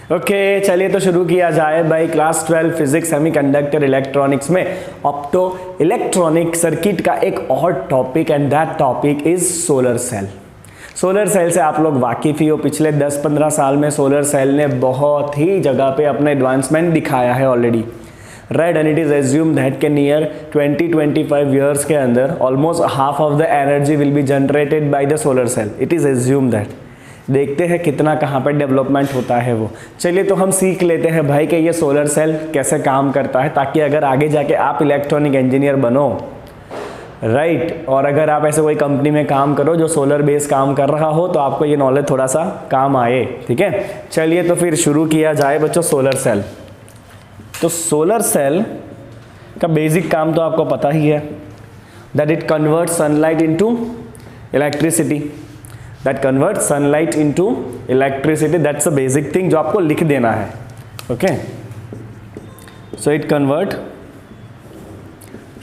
Okay चलिए तो शुरू किया जाए भाई। क्लास 12 फिजिक्स सेमीकंडक्टर इलेक्ट्रॉनिक्स में ऑप्टो इलेक्ट्रॉनिक सर्किट का एक और topic and that topic is solar cell. Solar cell से आप लोग वाकिफ ही हो, पिछले 10-15 साल में सोलर सेल ने बहुत ही जगह पे अपना एडवांसमेंट दिखाया है already, right. And it is assume that के नियर 20-25 ईयर्स के अंदर almost half of the energy will be generated by the solar cell. It is assume that. देखते हैं कितना कहाँ पर डेवलपमेंट होता है वो। चलिए तो हम सीख लेते हैं भाई कि ये सोलर सेल कैसे काम करता है, ताकि अगर आगे जाके आप इलेक्ट्रॉनिक इंजीनियर बनो, राइट, और अगर आप ऐसे कोई कंपनी में काम करो जो सोलर बेस काम कर रहा हो तो आपको ये नॉलेज थोड़ा सा काम आए, ठीक है। चलिए तो फिर शुरू किया जाए बच्चों। सोलर सेल, तो सोलर सेल का बेसिक काम तो आपको पता ही है, that it convert sunlight into electricity, that convert sunlight into electricity, that's a basic thing जो आपको लिख देना है, okay. So it convert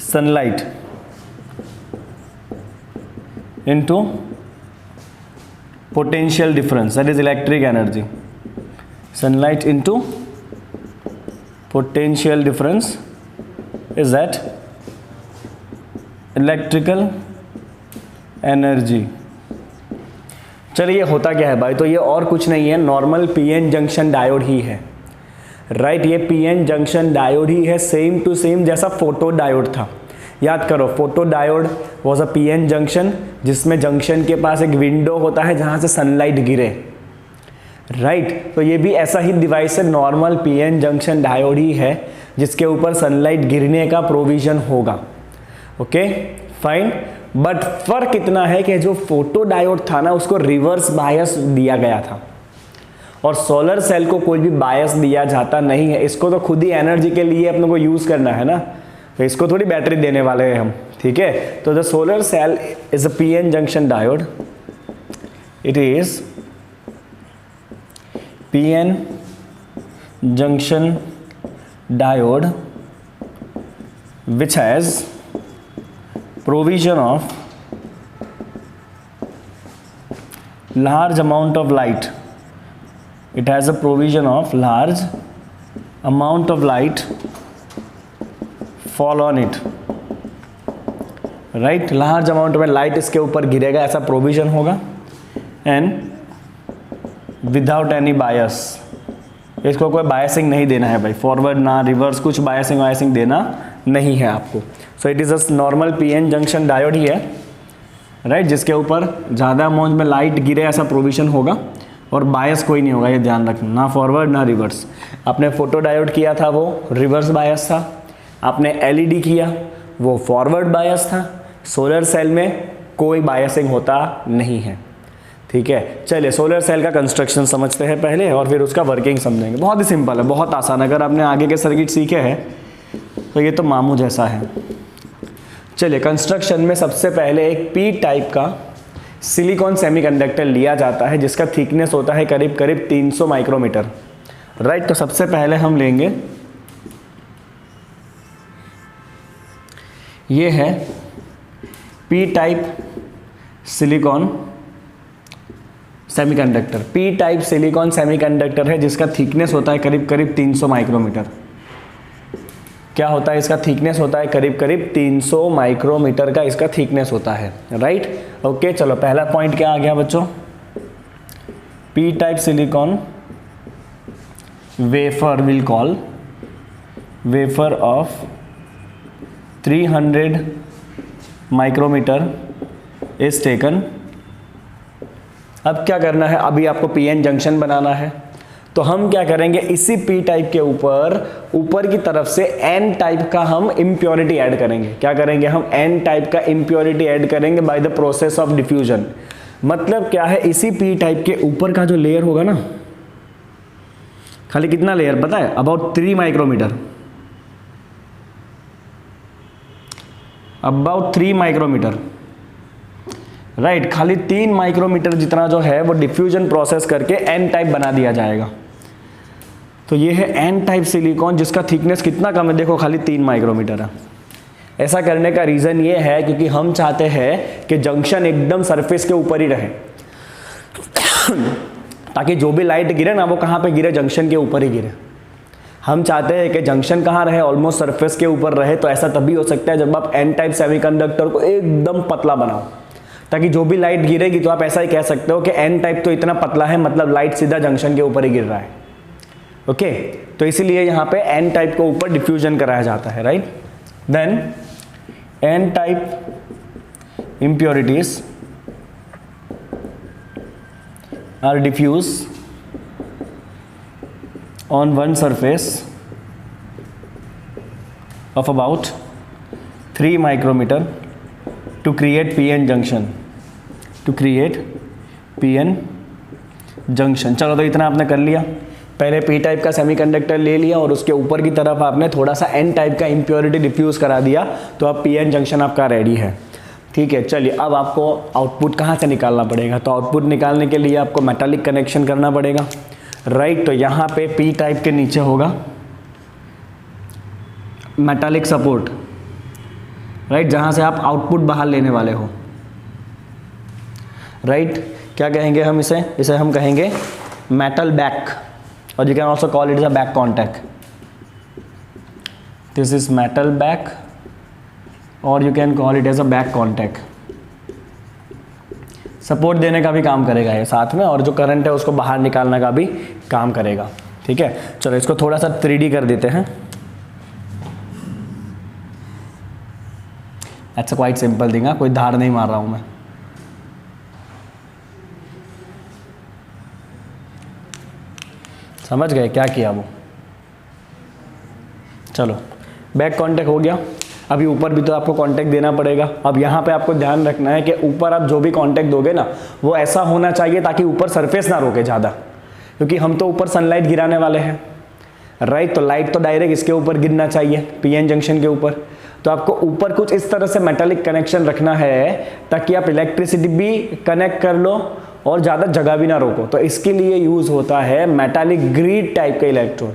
sunlight into potential difference, that is electric energy. Sunlight into potential difference is that electrical energy. चलिए होता क्या है भाई, तो ये और कुछ नहीं है, नॉर्मल पीएन जंक्शन डायोड ही है, राइट। ये पीएन जंक्शन डायोड ही है, सेम टू सेम जैसा फोटो डायोड था। याद करो, photo diode was a PN junction, जिसमें जंक्शन के पास एक विंडो होता है जहां से सनलाइट गिरे, राइट। तो ये भी ऐसा ही डिवाइस है, नॉर्मल पीएन जंक्शन डायोड ही है जिसके ऊपर सनलाइट गिरने का प्रोविजन होगा, ओके फाइन। बट फर्क इतना है कि जो फोटो डायोड था ना, उसको रिवर्स बायस दिया गया था, और सोलर सेल को कोई भी बायस दिया जाता नहीं है। इसको तो खुद ही एनर्जी के लिए अपने को यूज करना है ना, तो इसको थोड़ी बैटरी देने वाले हैं हम, ठीक है। तो the solar cell is a PN junction diode, it is PN junction diode which has provision of large amount of light. It has a provision of large amount of light fall on it, right. Large amount में light इसके ऊपर गिरेगा, ऐसा provision होगा, and without any बायस। इसको कोई biasing नहीं देना है भाई, फॉरवर्ड ना रिवर्स, कुछ बायसिंग वायसिंग देना नहीं है आपको। So it is a normal PN junction diode ही है, राइट, जिसके ऊपर ज़्यादा अमाउंट में लाइट गिरे ऐसा प्रोविजन होगा, और बायस कोई नहीं होगा, ये ध्यान रखना, ना फॉरवर्ड ना रिवर्स। आपने फोटो डायोड किया था वो रिवर्स बायस था, आपने एलईडी किया वो फॉरवर्ड बायस था। सोलर सेल में कोई बायसिंग होता नहीं है, ठीक है। चलिए सोलर सेल का कंस्ट्रक्शन समझते हैं पहले, और फिर उसका वर्किंग समझेंगे। बहुत ही सिंपल है, बहुत आसान। अगर आपने आगे के सर्किट सीखे हैं तो ये तो मामू जैसा है। चलिए कंस्ट्रक्शन में सबसे पहले एक पी टाइप का सिलिकॉन सेमीकंडक्टर लिया जाता है, जिसका थिकनेस होता है करीब करीब 300 माइक्रोमीटर, राइट। तो सबसे पहले हम लेंगे, ये है P type silicon semiconductor. P type silicon semiconductor है जिसका थिकनेस होता है करीब करीब 300 माइक्रोमीटर। क्या होता है इसका थिकनेस? होता है करीब करीब 300 माइक्रोमीटर का इसका थिकनेस होता है, राइट। ओके चलो पहला पॉइंट क्या आ गया बच्चों, P type silicon wafer will call wafer of 300 micrometer is taken. अब क्या करना है, अभी आपको पीएन जंक्शन बनाना है, तो हम क्या करेंगे, इसी पी टाइप के ऊपर की तरफ से एन टाइप का हम इम्प्योरिटी ऐड करेंगे। क्या करेंगे हम, एन टाइप का इम्प्योरिटी ऐड करेंगे by the process of diffusion. मतलब क्या है, इसी पी टाइप के ऊपर का जो लेयर होगा ना, खाली कितना लेयर पता है, about 3 micrometer, about 3 micrometer, right. खाली 3 माइक्रोमीटर जितना जो है वो डिफ्यूजन प्रोसेस करके एन टाइप बना दिया जाएगा। तो ये है एन टाइप सिलिकॉन, जिसका थिकनेस कितना कम है, देखो खाली 3 माइक्रोमीटर है। ऐसा करने का रीज़न ये है क्योंकि हम चाहते हैं कि जंक्शन एकदम सरफेस के ऊपर ही रहे। ताकि जो भी लाइट गिरे ना वो कहाँ पे गिरे, जंक्शन के ऊपर ही गिरे। हम चाहते हैं कि जंक्शन कहाँ रहे, ऑलमोस्ट सरफेस के ऊपर रहे। तो ऐसा तभी हो सकता है जब आप एन टाइप सेमीकंडक्टर को एकदम पतला बनाओ, ताकि जो भी लाइट गिरेगी तो आप ऐसा ही कह सकते हो कि एन टाइप तो इतना पतला है, मतलब लाइट सीधा जंक्शन के ऊपर ही गिर रहा है। ओके, तो इसीलिए यहाँ पे एन टाइप को ऊपर डिफ्यूजन कराया जाता है, right. Then N type impurities are diffused on one surface of about 3 micrometer to create PN junction, चलो तो इतना आपने कर लिया। पहले पी टाइप का सेमीकंडक्टर ले लिया और उसके ऊपर की तरफ आपने थोड़ा सा एन टाइप का इम्प्योरिटी डिफ्यूज करा दिया, तो अब पीएन जंक्शन आपका रेडी है। ठीक है, चलिए अब आपको आउटपुट कहाँ से निकालना पड़ेगा। तो आउटपुट निकालने के लिए आपको मेटालिक कनेक्शन करना पड़ेगा, राइट। तो यहाँ पे पी टाइप के नीचे होगा मेटालिक सपोर्ट, राइट, जहाँ से आप आउटपुट बाहर लेने वाले हो, राइट। क्या कहेंगे हम इसे हम कहेंगे मेटल बैक, और you can also call it is a back contact. This is metal back और you can call it as a back contact. Support देने का भी काम करेगा ये साथ में, और जो करंट है उसको बाहर निकालने का भी काम करेगा। ठीक है, चलो इसको थोड़ा सा 3D कर देते हैं। अच्छा, क्वाइट सिंपल थिंग, कोई धार नहीं मार रहा हूं मैं। समझ गए क्या किया वो। चलो बैक कांटेक्ट हो गया। अभी ऊपर भी तो आपको कांटेक्ट देना पड़ेगा। अब यहाँ पे आपको ध्यान रखना है कि ऊपर आप जो भी कांटेक्ट दोगे ना वो ऐसा होना चाहिए ताकि ऊपर सरफेस ना रोके ज़्यादा, क्योंकि हम तो ऊपर सनलाइट गिराने वाले हैं, राइट। तो लाइट तो डायरेक्ट इसके ऊपर गिरना चाहिए, पीएन जंक्शन के ऊपर। तो आपको ऊपर कुछ इस तरह से मेटालिक कनेक्शन रखना है ताकि आप इलेक्ट्रिसिटी भी कनेक्ट कर लो और ज़्यादा जगह भी ना रोको। तो इसके लिए यूज़ होता है मेटालिक ग्रिड टाइप का इलेक्ट्रोड।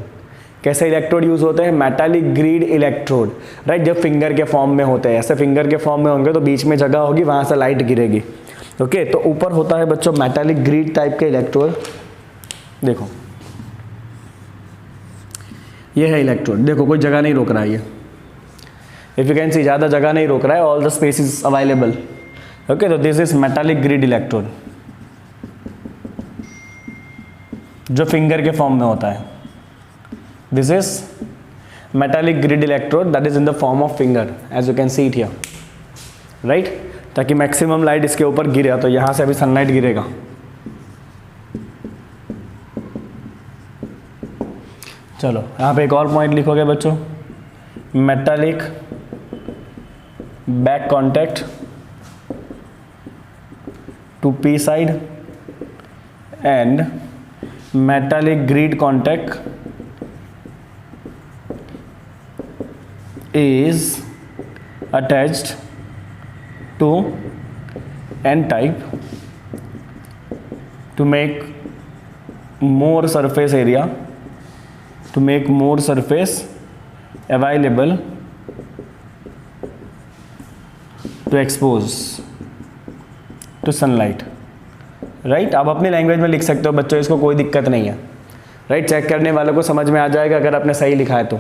कैसे इलेक्ट्रोड यूज़ होते हैं? Metallic grid electrode, right. जब फिंगर के फॉर्म में होते हैं, ऐसे फिंगर के फॉर्म में होंगे तो बीच में जगह होगी, वहाँ से लाइट गिरेगी। ओके, तो ऊपर होता है बच्चों मेटालिक ग्रिड टाइप के इलेक्ट्रोड। देखो ये है इलेक्ट्रोड, देखो कोई जगह नहीं रोक रहा है ये। इफ यू कैन सी, ज़्यादा जगह नहीं रोक रहा है, all the space is available. Okay, तो this is metallic grid electrode जो फिंगर के फॉर्म में होता है। This is metallic grid electrode that is in the form of finger, as you can see it here, right. ताकि maximum light इसके ऊपर गिरे। तो यहाँ से अभी सनलाइट गिरेगा, चलो यहाँ पे एक और पॉइंट लिखोगे बच्चों, metallic back contact to P side and metallic grid contact is attached to N type to make more surface area, to make more surface available to expose to sunlight, right. आप अपनी language में लिख सकते हो बच्चों, इसको कोई दिक्कत नहीं है, राइट। चेक करने वालों को समझ में आ जाएगा अगर आपने सही लिखा है तो।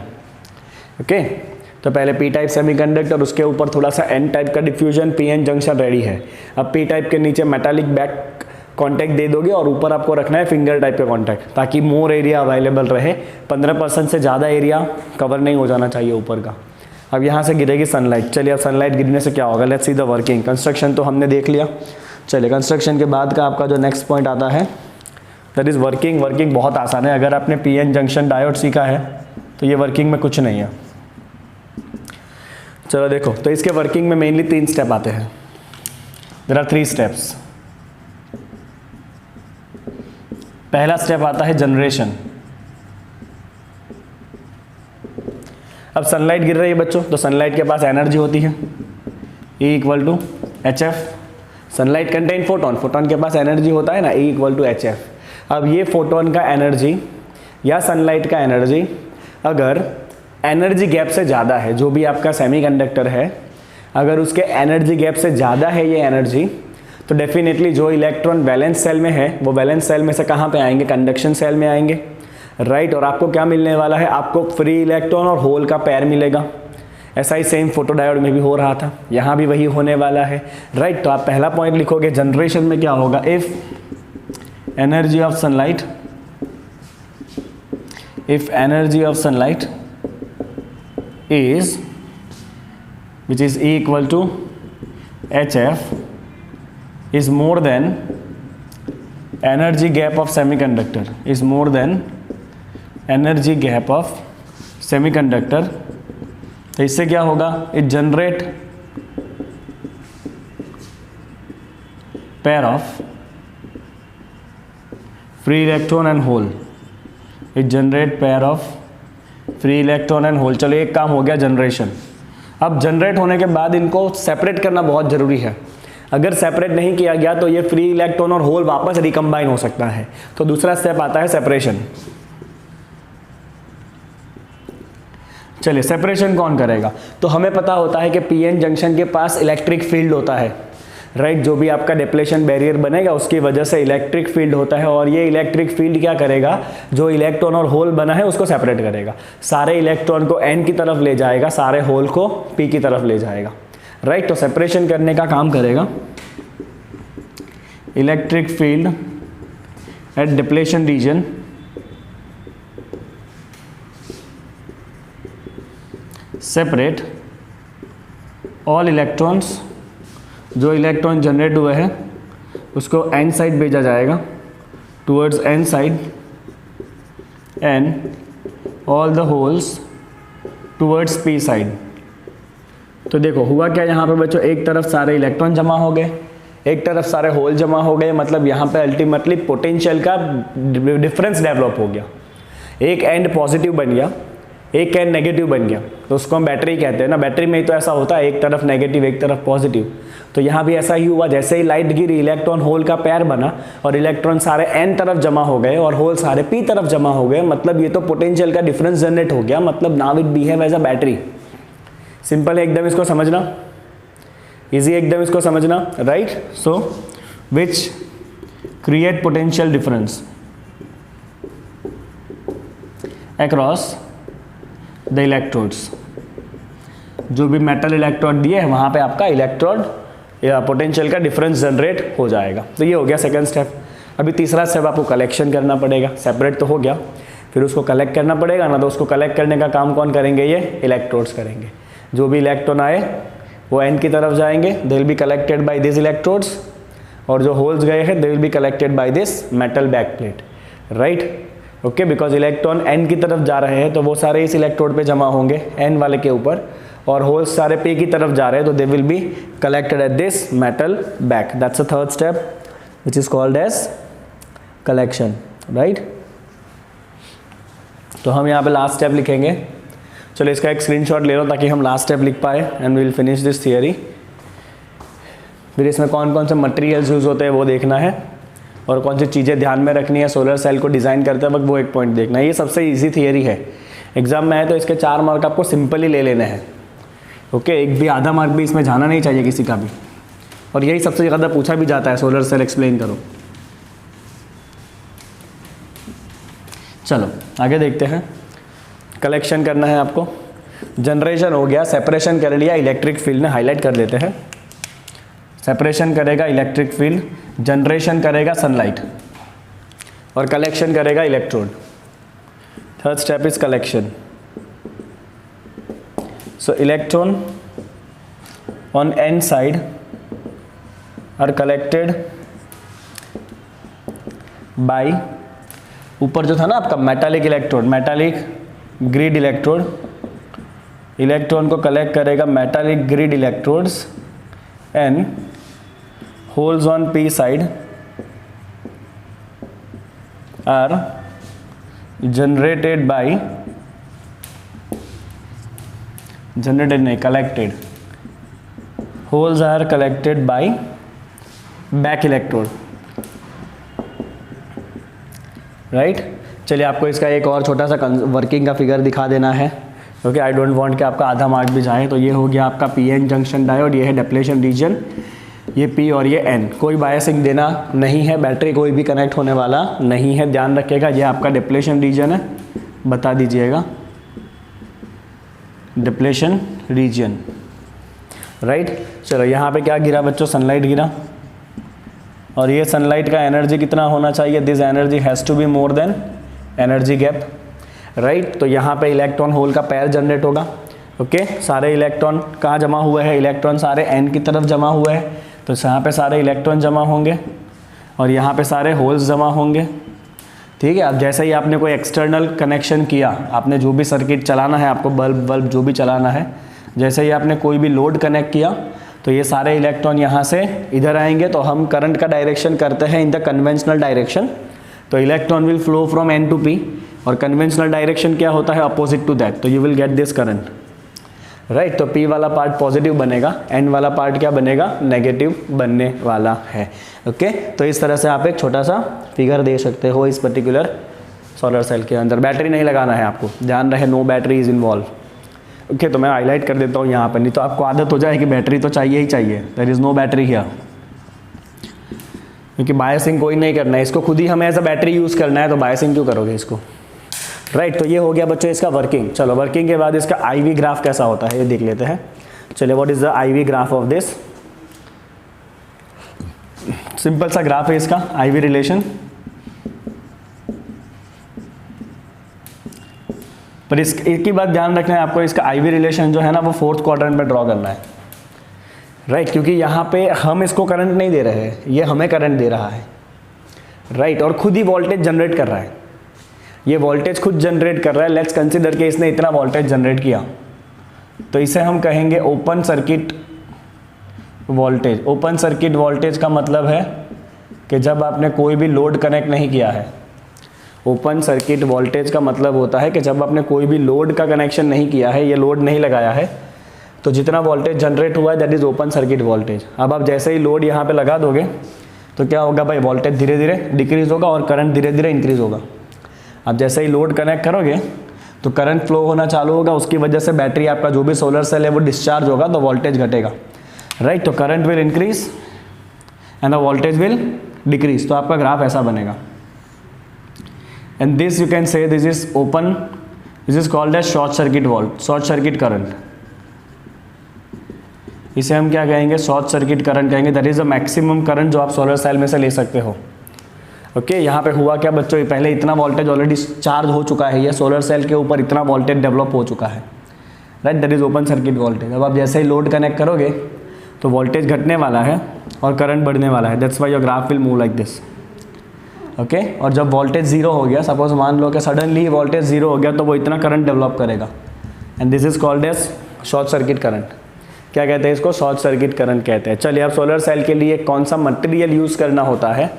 ओके, तो पहले पी टाइप सेमीकंडक्टर, उसके ऊपर थोड़ा सा एन टाइप का डिफ्यूजन, पीएन जंक्शन रेडी है। अब पी टाइप के नीचे मेटालिक बैक कॉन्टैक्ट दे दोगे और ऊपर आपको रखना है फिंगर टाइप का कॉन्टैक्ट, ताकि मोर एरिया अवेलेबल रहे। 15% से ज़्यादा एरिया कवर नहीं हो जाना चाहिए ऊपर का। अब यहाँ से गिरेगी सनलाइट। चलिए अब सनलाइट गिरने से क्या होगा, let's see the working. Construction तो हमने देख लिया। चलिए कंस्ट्रक्शन के बाद का आपका जो नेक्स्ट पॉइंट आता है दैट इज़ वर्किंग। वर्किंग बहुत आसान है, अगर आपने पीएन जंक्शन डायोड सीखा है तो ये वर्किंग में कुछ नहीं है। चलो देखो, तो इसके वर्किंग में मेनली 3 स्टेप आते हैं। There are 3 steps. पहला स्टेप आता है जनरेशन। अब सनलाइट गिर रही है बच्चों, तो सनलाइट के पास एनर्जी होती है E = hf। Sunlight contain photon, photon के पास एनर्जी होता है ना, E = hf। अब ये फोटोन का एनर्जी या सनलाइट का एनर्जी अगर एनर्जी गैप से ज़्यादा है, जो भी आपका सेमीकंडक्टर है अगर उसके एनर्जी गैप से ज़्यादा है ये एनर्जी, तो डेफिनेटली जो इलेक्ट्रॉन वैलेंस सेल में है वो वैलेंस सेल में से कहाँ पे आएंगे, कंडक्शन सेल में आएंगे, राइट। और आपको क्या मिलने वाला है, आपको फ्री इलेक्ट्रॉन और होल का पेयर मिलेगा। ऐसा ही सेम फोटोडायोड में भी हो रहा था, यहाँ भी वही होने वाला है, राइट। तो आप पहला पॉइंट लिखोगे जनरेशन में क्या होगा, if energy of sunlight, if energy of sunlight is which is E equal to HF is more than energy gap of semiconductor is more than energy gap of semiconductor, तो इससे क्या होगा, it generate pair of free electron and hole, it generate pair of free electron and hole. चलो एक काम हो गया generation. अब जनरेट होने के बाद इनको सेपरेट करना बहुत ज़रूरी है। अगर सेपरेट नहीं किया गया तो ये फ्री इलेक्ट्रॉन और होल वापस रिकम्बाइन हो सकता है। तो दूसरा स्टेप आता है सेपरेशन। चलिए सेपरेशन कौन करेगा, तो हमें पता होता है कि पीएन जंक्शन के पास इलेक्ट्रिक फील्ड होता है, राइट। जो भी आपका डिप्लेशन बैरियर बनेगा उसकी वजह से इलेक्ट्रिक फील्ड होता है, और ये इलेक्ट्रिक फील्ड क्या करेगा, जो इलेक्ट्रॉन और होल बना है उसको सेपरेट करेगा। सारे इलेक्ट्रॉन को एन की तरफ ले जाएगा, सारे होल को पी की तरफ ले जाएगा, राइट। तो सेपरेशन करने का काम करेगा electric field at depletion region separate all electrons, जो इलेक्ट्रॉन जनरेट हुए हैं उसको एन साइड भेजा जाएगा, towards an side, and all the holes towards P side. तो देखो हुआ क्या यहाँ पे बच्चों, एक तरफ सारे इलेक्ट्रॉन जमा हो गए, एक तरफ सारे होल जमा हो गए, मतलब यहाँ पे अल्टीमेटली पोटेंशियल का डिफरेंस डेवलप हो गया। एक एंड पॉजिटिव बन गया, एक एंड नेगेटिव बन गया, तो उसको हम बैटरी कहते हैं ना। बैटरी में ही तो ऐसा होता है, एक तरफ नेगेटिव एक तरफ पॉजिटिव। तो यहाँ भी ऐसा ही हुआ, जैसे ही लाइट गिरी इलेक्ट्रॉन होल का पेयर बना और इलेक्ट्रॉन सारे एन तरफ जमा हो गए और होल सारे पी तरफ जमा हो गए, मतलब ये तो पोटेंशियल का डिफरेंस जनरेट हो गया, मतलब now it behave as a battery. Simple है एकदम इसको समझना, इजी एकदम इसको समझना, right. So which create potential difference across the electrodes. जो भी मेटल इलेक्ट्रोड दिए हैं वहाँ पे आपका इलेक्ट्रोड या पोटेंशियल का डिफरेंस जनरेट हो जाएगा। तो ये हो गया सेकंड स्टेप। अभी तीसरा स्टेप आपको कलेक्शन करना पड़ेगा। सेपरेट तो हो गया, फिर उसको कलेक्ट करना पड़ेगा ना, तो उसको कलेक्ट करने का काम कौन करेंगे, ये इलेक्ट्रोड्स करेंगे। जो भी इलेक्ट्रॉन आए वो एन की तरफ जाएंगे, they will be collected by this electrodes, और जो होल्स गए हैं they will be collected by this metal back plate, right. Okay, because electron N की तरफ जा रहे हैं तो वो सारे इस इलेक्ट्रोड पे जमा होंगे एन वाले के ऊपर, और होल्स सारे पी की तरफ जा रहे हैं तो they will be collected at this metal back. That's a third step which is called as collection, right. तो हम यहाँ पे लास्ट स्टेप लिखेंगे। चलो इसका एक स्क्रीनशॉट ले लो ताकि हम लास्ट स्टेप लिख पाए, and we will finish this theory. फिर इसमें कौन कौन से मटेरियल्स यूज़ होते हैं वो देखना है, और कौन सी चीज़ें ध्यान में रखनी है सोलर सेल को डिज़ाइन करते वक्त, वो एक पॉइंट देखना है। ये सबसे इजी थियरी है, एग्जाम में है तो इसके 4 मार्क आपको सिंपल ही ले लेने हैं। ओके, एक भी आधा मार्क भी इसमें जाना नहीं चाहिए किसी का भी, और यही सबसे ज़्यादा पूछा भी जाता है, सोलर सेल एक्सप्लेन करो। चलो आगे देखते हैं। कलेक्शन करना है आपको। जनरेशन हो गया, सेपरेशन कर लिया, इलेक्ट्रिक फील्ड ने हाईलाइट कर देते हैं। सेपरेशन करेगा इलेक्ट्रिक फील्ड, जनरेशन करेगा सनलाइट, और कलेक्शन करेगा electrode. Third step is collection. So electron on N side are collected by, ऊपर जो था ना आपका metallic electrode, metallic grid electrode, electron को कलेक्ट करेगा metallic grid electrodes, and holes on P side are generated by, generated नहीं, collected, holes are collected by back electrode, right। चलिए आपको इसका एक और छोटा सा वर्किंग का फिगर दिखा देना है, क्योंकि आई डोंट वांट कि आपका आधा मार्क भी जाए। तो ये हो गया आपका पीएन जंक्शन डायोड, ये है डिप्लेशन रीजन, ये P और ये N, कोई बायसिंग देना नहीं है, बैटरी कोई भी कनेक्ट होने वाला नहीं है, ध्यान रखिएगा। ये आपका डिप्लेशन रीजन है, बता दीजिएगा डिप्लेशन रीजन, राइट। चलो यहाँ पे क्या गिरा बच्चों, सनलाइट गिरा, और ये सनलाइट का एनर्जी कितना होना चाहिए, this energy has to be more than energy gap, right. तो यहाँ पे इलेक्ट्रॉन होल का पेयर जनरेट होगा, ओके। सारे इलेक्ट्रॉन कहाँ जमा हुए हैं, इलेक्ट्रॉन सारे N की तरफ जमा हुए हैं, तो यहाँ पे सारे इलेक्ट्रॉन जमा होंगे और यहाँ पे सारे होल्स जमा होंगे, ठीक है। अब जैसे ही आपने कोई एक्सटर्नल कनेक्शन किया, आपने जो भी सर्किट चलाना है, आपको बल्ब जो भी चलाना है, जैसे ही आपने कोई भी लोड कनेक्ट किया तो ये सारे इलेक्ट्रॉन यहाँ से इधर आएंगे। तो हम करंट का डायरेक्शन करते हैं इन द कन्वेंशनल डायरेक्शन, तो electron will flow from N to P, और कन्वेंशनल डायरेक्शन क्या होता है, अपोजिट टू दैट, तो you will get this current, right. तो P वाला पार्ट पॉजिटिव बनेगा, N वाला पार्ट क्या बनेगा, नेगेटिव बनने वाला है, ओके। तो इस तरह से आप एक छोटा सा फिगर दे सकते हो इस पर्टिकुलर सोलर सेल के अंदर। बैटरी नहीं लगाना है आपको, ध्यान रहे, no battery is involve, okay. तो मैं हाईलाइट कर देता हूँ यहाँ पर, नहीं तो आपको आदत हो जाए कि बैटरी तो चाहिए ही चाहिए, there is no battery here, क्योंकि बायसिंग कोई नहीं करना है इसको, खुद ही हमें एज अ बैटरी यूज़ करना है, तो बायसिंग क्यों करोगे इसको, राइट। तो ये हो गया बच्चों इसका वर्किंग। चलो वर्किंग के बाद इसका IV ग्राफ कैसा होता है ये देख लेते हैं। चलिए, what is the IV graph of this, simple सा ग्राफ है इसका IV रिलेशन, पर इस एक ही बात ध्यान रखना है आपको, इसका IV रिलेशन जो है ना वो 4th क्वाड्रेंट में ड्रॉ करना है, राइट। क्योंकि यहाँ पे हम इसको करंट नहीं दे रहे हैं, ये हमें करंट दे रहा है, राइट। और खुद ही वोल्टेज जनरेट कर रहा है, ये वोल्टेज खुद जनरेट कर रहा है। लेट्स कंसीडर कि इसने इतना वोल्टेज जनरेट किया, तो इसे हम कहेंगे open circuit voltage. Open circuit voltage का मतलब है कि जब आपने कोई भी लोड कनेक्ट नहीं किया है, ओपन सर्किट वोल्टेज का मतलब होता है कि जब आपने कोई भी लोड का कनेक्शन नहीं किया है, ये लोड नहीं लगाया है, तो जितना वोल्टेज जनरेट हुआ है that is open circuit voltage. अब आप जैसे ही लोड यहाँ पे लगा दोगे तो क्या होगा भाई, वोल्टेज धीरे धीरे डिक्रीज़ होगा और करंट धीरे धीरे इंक्रीज़ होगा। अब जैसे ही लोड कनेक्ट करोगे तो करंट फ्लो होना चालू होगा, उसकी वजह से बैटरी आपका जो भी सोलर सेल है वो डिस्चार्ज होगा, तो वोल्टेज घटेगा, राइट। तो current will increase and the voltage will decrease, तो आपका ग्राफ ऐसा बनेगा। And this you can say this is open, this is called as short circuit volt, short circuit current. इसे हम क्या कहेंगे, शॉर्ट सर्किट करंट कहेंगे। That is the maximum current जो आप सोलर सेल में से ले सकते हो, ओके। यहाँ पे हुआ क्या बच्चों, पहले इतना वोल्टेज ऑलरेडी चार्ज हो चुका है, ये सोलर सेल के ऊपर इतना वोल्टेज डेवलप हो चुका है, right. That is open circuit voltage. अब आप जैसे ही लोड कनेक्ट करोगे तो वोल्टेज घटने वाला है और करंट बढ़ने वाला है, that's why your graph will move like this, okay. और जब वोल्टेज जीरो हो गया, सपोज मान लो कि सडनली वोल्टेज जीरो हो गया, तो वो इतना करंट डेवलप करेगा, and this is called as short circuit current. क्या कहते हैं इसको, शॉर्ट सर्किट करंट कहते हैं। चलिए, अब सोलर सेल के लिए कौन सा मटेरियल यूज़ करना होता है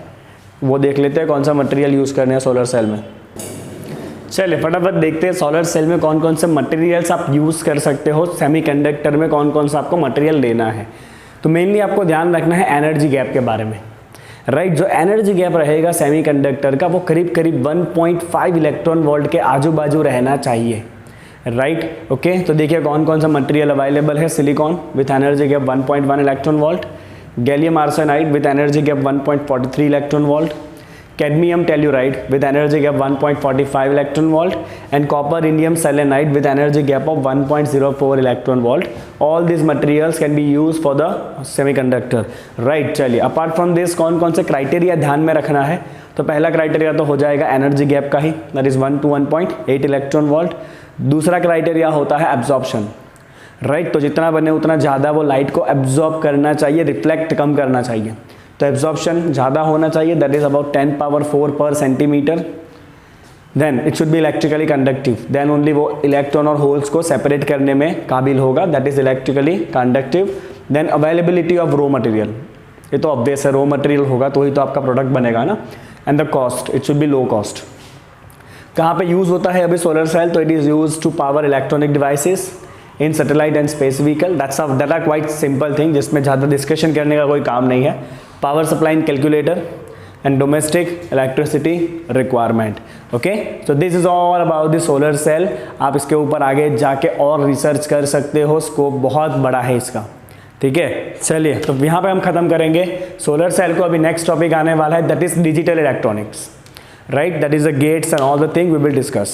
वो देख लेते हैं, कौन सा मटेरियल यूज़ करना है सोलर सेल में। चलिए फटाफट देखते हैं सोलर सेल में कौन कौन से मटेरियल्स आप यूज़ कर सकते हो, सेमीकंडक्टर में कौन कौन सा आपको मटेरियल लेना है। तो मेनली आपको ध्यान रखना है एनर्जी गैप के बारे में, राइट। जो एनर्जी गैप रहेगा सेमीकंडक्टर का वो करीब करीब 1.5 इलेक्ट्रॉन वोल्ट के आजू बाजू रहना चाहिए, राइट, ओके। तो देखिए कौन कौन सा मटेरियल अवेलेबल है। Silicon with energy gap 1.1 electron volt, gallium arsenide with energy gap 1.43 electron volt, cadmium telluride with energy gap 1.45 electron volt, and copper indium selenide with energy gap of 1.04 electron volt. All these materials can be used for the semiconductor, right। चलिए, apart from this कौन कौन से criteria ध्यान में रखना है। तो पहला क्राइटेरिया तो हो जाएगा एनर्जी गैप का ही, that is 1 to 1.8 electron volt. दूसरा क्राइटेरिया होता है एब्जॉर्प्शन, राइट। तो जितना बने उतना ज़्यादा वो लाइट को एब्जॉर्ब करना चाहिए, रिफ्लेक्ट कम करना चाहिए। तो एब्जॉर्प्शन ज़्यादा होना चाहिए, दैट इज अबाउट 10⁴ पर centimeter. Then it should be electrically conductive, then only वो इलेक्ट्रॉन और होल्स को सेपरेट करने में काबिल होगा, that is electrically conductive. Then availability of raw material, ये तो ऑब्वियस है, रॉ मटेरियल होगा तो ही तो आपका प्रोडक्ट बनेगा ना। And the cost, it should be low cost. कहाँ पे यूज़ होता है अभी सोलर सेल, तो it is use to power electronic devices in satellite and space vehicle, that are quite simple thing, जिसमें ज़्यादा डिस्कशन करने का कोई काम नहीं है। Power supply in calculator and domestic electricity requirement, okay. So this is all about the solar cell. आप इसके ऊपर आगे जाके और रिसर्च कर सकते हो, स्कोप बहुत बड़ा है इसका, ठीक है, चलिए तो यहाँ पे हम खत्म करेंगे सोलर सेल को। अभी नेक्स्ट टॉपिक आने वाला है, that is digital electronics, right, that is the gates and all the thing we will discuss.